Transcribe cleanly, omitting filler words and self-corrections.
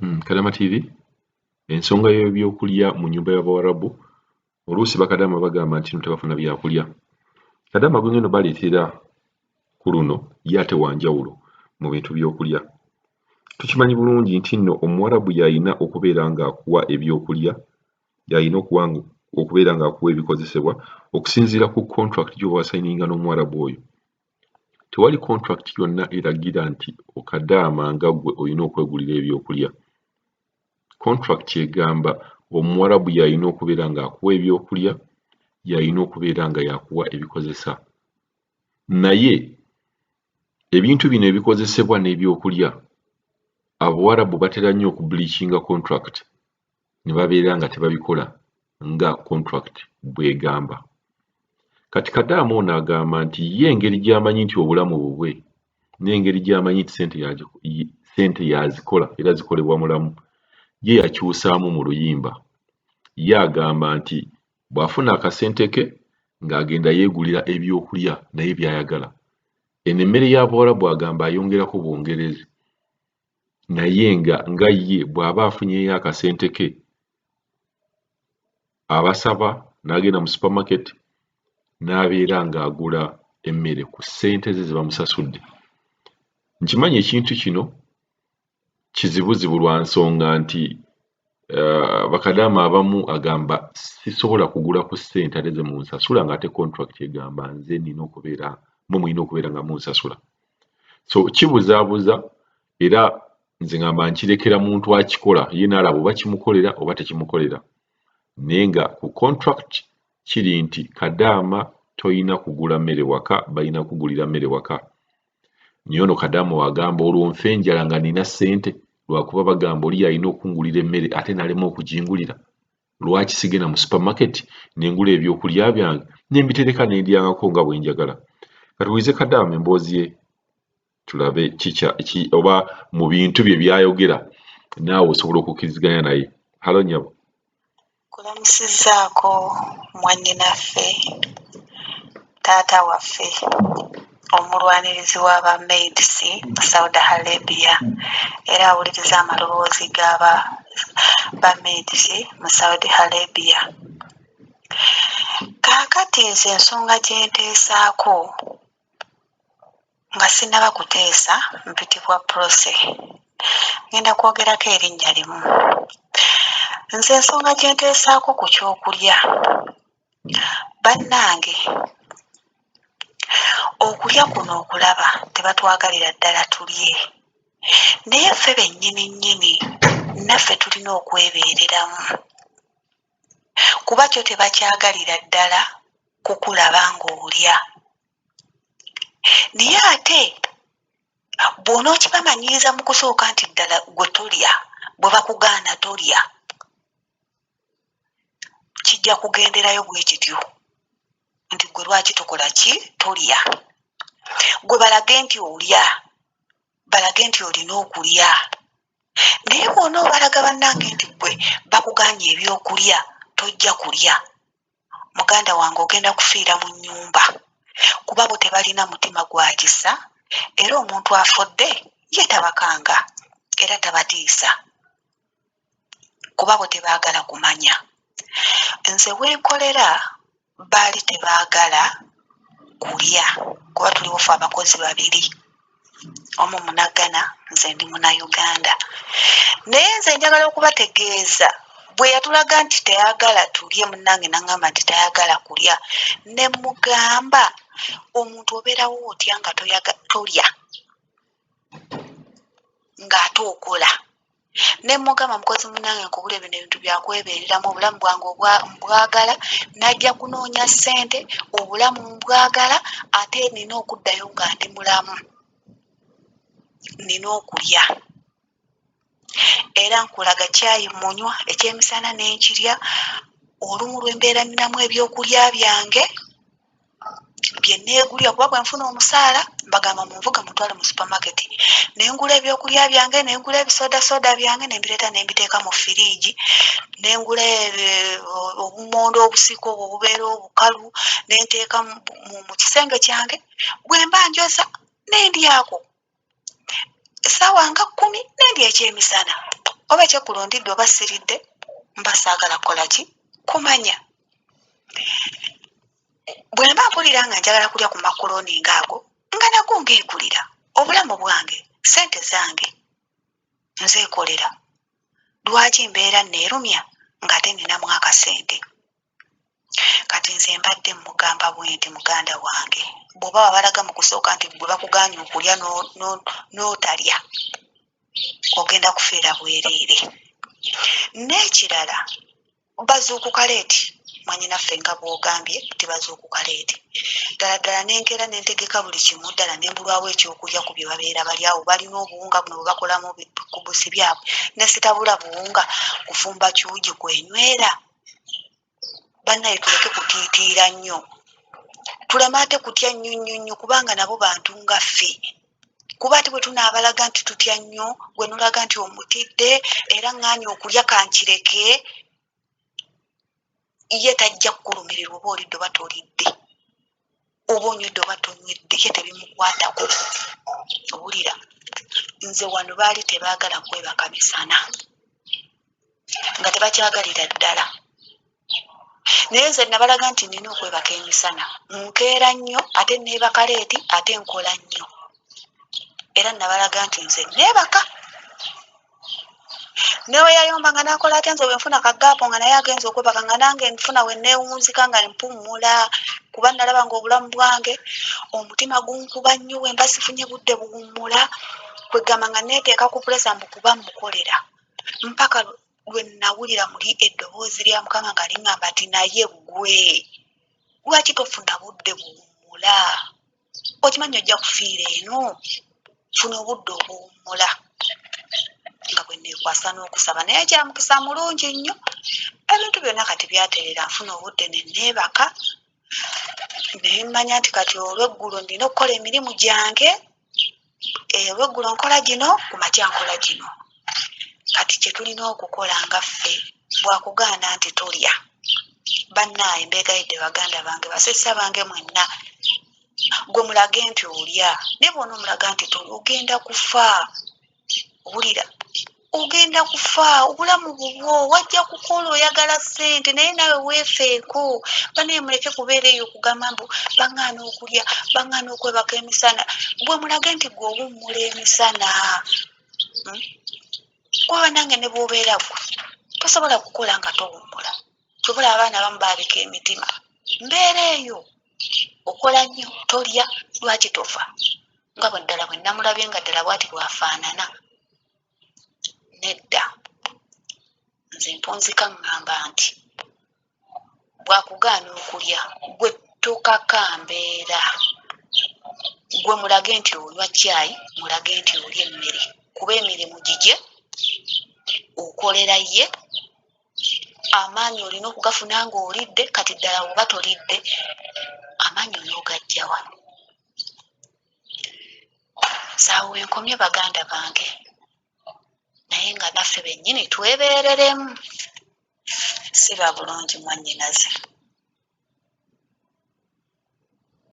Kadama TV ensonga y'ebyokulya mu nnyumba y'Abawarabu oluusi bakadama bagamba nti tebafuna byakulya. Kadama gwe ngeno baleetera ku luno ye ate wa njawulo mu bintu by'okulya. Tukimanyi bulungi nti nno Omuwarabu y'alina okubeera ng'akuwa ebyokulya, y'alina okubeera ng'akuwa ebikozesebwa okusinziira ku contract gy'oba wasayininga n'Omuwarabu oyo. Tewali contract yonna eragira nti okadaama nga ggwe olina okwegulira ebyokulya. Contract egamba Omuwarabu y'alina okubeera ng'akuwa ebyokulya, y'alina okubeera nga yakuwa ebikozesa. Naye ebintu bino ebikozesebwa n'ebyokulya Abawarabu batera nnyo okubleachinga contract ne babeera nga tebabikola nga contract bw'egamba. Kati Kadaama ono agamba nti ye engeri gy'amanyi nti obulamu bubwe n'engeri gy'amanyi nti ssente yazikola era zikolebwa mulamu, ye yakyusaamu mu luyimba. Ye agamba nti bw'afuna akasente ke ng'agenda yeegulira ebyokulya naye by'ayagala. Eno emmere y'Abawarabu agamba ayongerako bwongerezi, naye nga ye bw'aba afunyeyo akasente ke abasaba n'agenda mu supermarket n'abeera ng'agula emmere ku ssente ze bamusasudde. Nkimanyi ekintu kino kizibuzibu lwa nsonga nti bakadaama abamu agamba sisobola kugula ku ssente ate ze munsasula ng'ate contract egamba nze nina okubeera mulina okubeera nga munsasula. So kibuzaabuza era nze ngamba nkirekera muntu akikola ye n'alaba oba kimukolera oba tekimukolera. Naye nga ku contract kiri nti Kadaama toyina kugula mmere waka, balina kugulira mmere waka. Naye ono Kadaama wagamba olwo nfe enjala nga nina ssente lwakuba bagamba oli alina okungulira emmere ate n'alema okugingulira. Lwaki sigenda mu supermarket nengula ebyokulya byange nembitereka nendyangako nga bwe njagala? Katuwize Kadaama emboozi ye tulabe oba mu bintu bye byayogera naawe osobola okukkiriziganya naye. Halo nnyabo. Kulamusizzaako mwannyinaffe taata waffe omulwanirizi w'Abamaids mu Saudi Arabia era awuliriza amaloboozi g'aba Bamaids mu Saudi Arabia. Kaakati nze ensonga gye nteesaako nga sinnaba kuteesa mpitibwa Prose, ngenda kwogerako erinnya limu. Nze ensonga gye nteesaako ku kyokulya, bannange okulya kuno okulaba tebatwagalira ddala tulye, naye ffe bennyini nnyini naffe tulina okwebeereramu kuba kyo tebakyagalira ddala kukulaba ng'olya. Naye ate bw'onookibamanyiriza mu kusooka nti ddala gwe tolya, bwe bakugaana tolya, kijja kugenderayo bwe kityo nti gwe lwaki tokola ki tolya. Gwe balage nti olya, balage nti olina okulya. Naye bw'onoobalaga bannange nti gwe bakugaanye ebyokulya tojja kulya, muganda wange ogenda kufiira mu nnyumba kuba bo tebalina mutima gwa kisa era omuntu afudde ye tabakanga era tabatiisa kuba bo tebaagala kumanya. Nze wenkolera baali tebaagala kulya kuba tuliwo ffe abakozi babiri, omu Munagana nze ndi Munnayuganda. Naye nze njagala okubategeeza bwe yatulaga nti teyagala tulye, munnange n'aŋŋamba nti tayagala kulya, ne mugamba omuntu obeerawo otya nga tolya ng'ate okola. Ne mugamba mukozi munnange nkubula bino ebintu byakwebeereramu, obulamu bwange mbwagala, najja kunoonya ssente, obulamu mbwagala, ate nina okuddayo nga ndi mulamu, nina okulya. Era nkulaga caayi munywa ekyemisana n'enkirya, olumu lw'embeera ninamu ebyokulya byange bye neegulira kuba bwe nfuna omusaala mbagamba munvuga mutwale mu supermarket, nengula ebyokulya byange, nengula ebisoodasoda byange nembireeta nembiteeka mu firiigi, nengula obumondo obusiko obubeera obukalu nenteeka mu kisenge kyange, bwe mba njoza nendyako essaawa nga 10 nendya ekyemisana. oba kyekulondidde oba siridde mba saagala kukola ki kumanya. Bwe mba mpulira nga njagala kulya ku makoloni ngaago nga nago ngeegulira obulamu bwange ssente zange nzeekolera. Lwaki mbeera neerumya ng'ate ninamu akasente? Kati nze mbadde mugamba bwe nti muganda wange bw'oba wabalaga mu kusooka nti bwe bakugaanya okulya n'otalya ogenda kufiira bwereere. N'ekirala bazuukuka leeti, mwannyinaffe nga bw'ogambye nti bazuukuka leeti. Ddala ddala nenkeera nentegeka buli kimu ddala nembulwawo ekyokulya ku bye babeera bali awo. Balina obuwunga buno bwe bakolamu ku busi byabwe ne sitabula buwunga kufumba kiwugi kwenywera. Bannaye tuleke kutiitiira nnyo, tuleme ate kutya nnyo nnyo nnyo kubanga nabo bantu nga ffe. Kuba ati bwe tunaabalaga nti tutya nnyo, gwe nolaga nti omutidde era ŋŋaanyi okulya kankireke, ye tajja kukulumirirwa oba olidde oba tolidde, oba onywedde oba tonywedde, ye tebimukwatako. Owulira, nze wano baali tebaagala kwebaka misana nga tebakyagalira ddala. Naye nze nabalaga nti nina okwebaka emisana, nkeera nnyo ate neebaka leeti ate nkola nnyo. Era nabalaga nti nze neebaka. Newe yayomba nga nakola ate nze wenfuna kagaapo nga naye agenza okwebaka nga nange nfuna we neewunzika nga mpumula, kuba nalaba nga obulamu bwange omutima gunkuba nnyo wemba sifunye budde buwummula, kwegamba nga neeteeka ku pulesa mbukuba mukolera mpaka lwe nawulira muli eddoboozi lya Mukama nga liŋŋamba nti naye ggwe lwaki tofuna budde buwummula? Okimanyi ojja kufiira eno, funa obudde obuwummula. Nga bwe neekwasa n'okusaba, naye kya mukisa mulungi nnyo, ebintu byonna kati byatereera, nfuna obudde ne neebaka. Naye mmanya nti kati olweggulo ndina okukola emirimu gyange, olweggulo nkola gino, ku makya nkola gino. Kati kye tulina okukola nga ffe bwakugaana nti tolya, bannaaye mbeegayidde baganda bange, basesa bange mwenna, gwe mulage nti olya. Naye bw'ona omulaga nti tolya ogenda kufa. Owulira, ogenda kufa, obulamu bubwo wajja kukola oyagala ssente naye nawe weefeeko. Banaye muleke kubeera eyo okugamba mbu baŋŋaana okulya, baŋŋaana okwebaka emisana. Bwe mulage nti gwe owummula emisana. Kuba nange ne bw'obeera gwe tosobola kukola nga towummula. Kyobula abaana abamu baabika emitima, mbeera eyo okola nnyo tolya, lwaki tofa? Nga bwe ddala bwe namulabye nga ddala bwati bwafaanana. Nedda, nze mpunzika ŋŋamba nti bwakugaana okulya gwe tokaka mbeera. Gwe mulage nti onywa caayi, mulage nti olya emmere, kuba emirimu gigye, okolera ye, amaanyi olina okugafuna ng'olidde. Kati ddala oba tolidde, amaanyi onoogajja wa? Saawa wenkomye baganda bange, naye nga naffe bennyini twebeereremu. Siba bulungi mwannyinaze.